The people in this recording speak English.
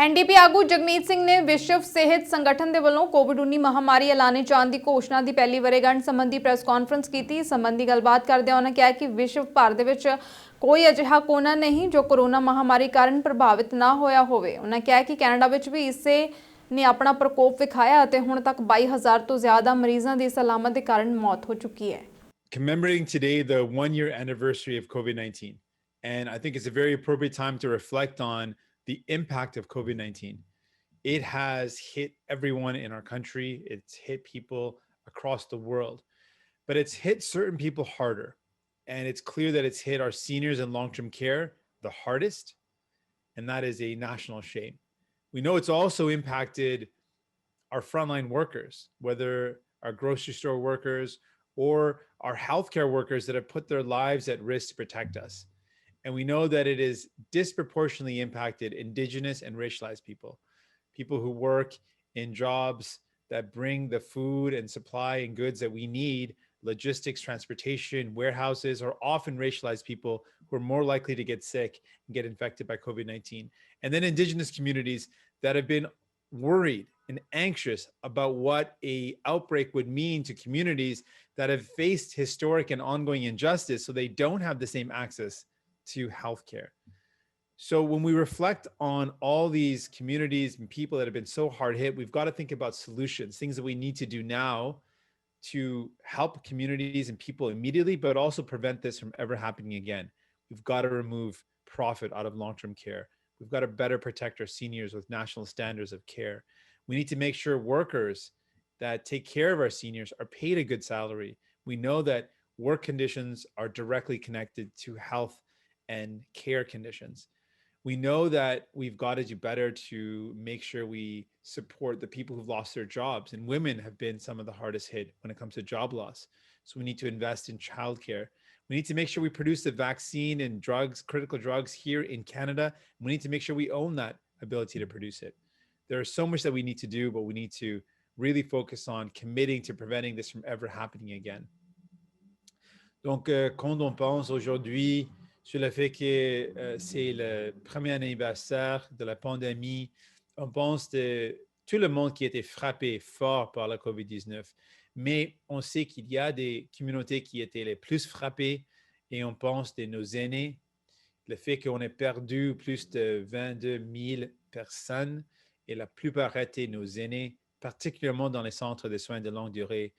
NDP ਆਗੂ ਜਗਮੀਤ ਸਿੰਘ ਨੇ ਵਿਸ਼ਵ ਸਿਹਤ ਸੰਗਠਨ ਦੇ ਵੱਲੋਂ ਕੋਵਿਡ-19 ਮਹਾਮਾਰੀ ਐਲਾਨੇ ਜਾਣ ਦੀ ਘੋਸ਼ਣਾ ਦੀ ਪਹਿਲੀ ਵਰ੍ਹੇਗੰਢ ਸੰਬੰਧੀ ਪ੍ਰੈਸ ਕਾਨਫਰੰਸ ਕੀਤੀ। ਇਸ ਸੰਬੰਧੀ ਗੱਲਬਾਤ ਕਰਦਿਆਂ ਉਹਨਾਂ ਕਿਹਾ ਕਿ ਵਿਸ਼ਵ ਭਰ ਦੇ ਵਿੱਚ ਕੋਈ ਅਜਿਹਾ ਕੋਨਾ ਨਹੀਂ ਜੋ ਕੋਰੋਨਾ ਮਹਾਮਾਰੀ ਕਾਰਨ ਪ੍ਰਭਾਵਿਤ ਨਾ ਹੋਇਆ ਹੋਵੇ। ਉਹਨਾਂ ਕਿਹਾ ਕਿ ਕੈਨੇਡਾ ਵਿੱਚ ਵੀ ਇਸੇ ਨੇ ਆਪਣਾ ਪ੍ਰਕੋਪ ਵਿਖਾਇਆ ਅਤੇ ਹੁਣ ਤੱਕ 22,000 ਤੋਂ ਜ਼ਿਆਦਾ ਮਰੀਜ਼ਾਂ ਦੀ ਸਲਾਮਤ ਦੇ ਕਾਰਨ ਮੌਤ ਹੋ ਚੁੱਕੀ ਹੈ। Commemorating today the 1-year anniversary of COVID-19, and I think it's a very appropriate time to reflect on the impact of COVID-19. It has hit everyone in our country. It's hit people across the world, but it's hit certain people harder. And it's clear that it's hit our seniors in long-term care the hardest, and that is a national shame. We know it's also impacted our frontline workers, whether our grocery store workers or our healthcare workers that have put their lives at risk to protect us. And we know that it is disproportionately impacted Indigenous and racialized people, people who work in jobs that bring the food and supply and goods that we need. Logistics, transportation, warehouses are often racialized people who are more likely to get sick and get infected by COVID-19. And then Indigenous communities that have been worried and anxious about what a outbreak would mean to communities that have faced historic and ongoing injustice, so they don't have the same access to healthcare. So when we reflect on all these communities and people that have been so hard hit, we've got to think about solutions, things that we need to do now to help communities and people immediately, but also prevent this from ever happening again. We've got to remove profit out of long-term care. We've got to better protect our seniors with national standards of care. We need to make sure workers that take care of our seniors are paid a good salary. We know that work conditions are directly connected to health and care conditions. We know that we've got to do better to make sure we support the people who've lost their jobs, and women have been some of the hardest hit when it comes to job loss. So we need to invest in childcare. We need to make sure we produce the vaccine and drugs, critical drugs here in Canada. We need to make sure we own that ability to produce it. There's so much that we need to do, but we need to really focus on committing to preventing this from ever happening again. Donc, quand on pense aujourd'hui sur le fait que c'est le premier anniversaire de la pandémie, on pense de tout le monde qui a été frappé fort par la COVID-19. Mais on sait qu'il y a des communautés qui étaient les plus frappées, et on pense de nos aînés, le fait qu'on ait perdu plus de 22 000 personnes, et la plupart étaient nos aînés, particulièrement dans les centres de soins de longue durée.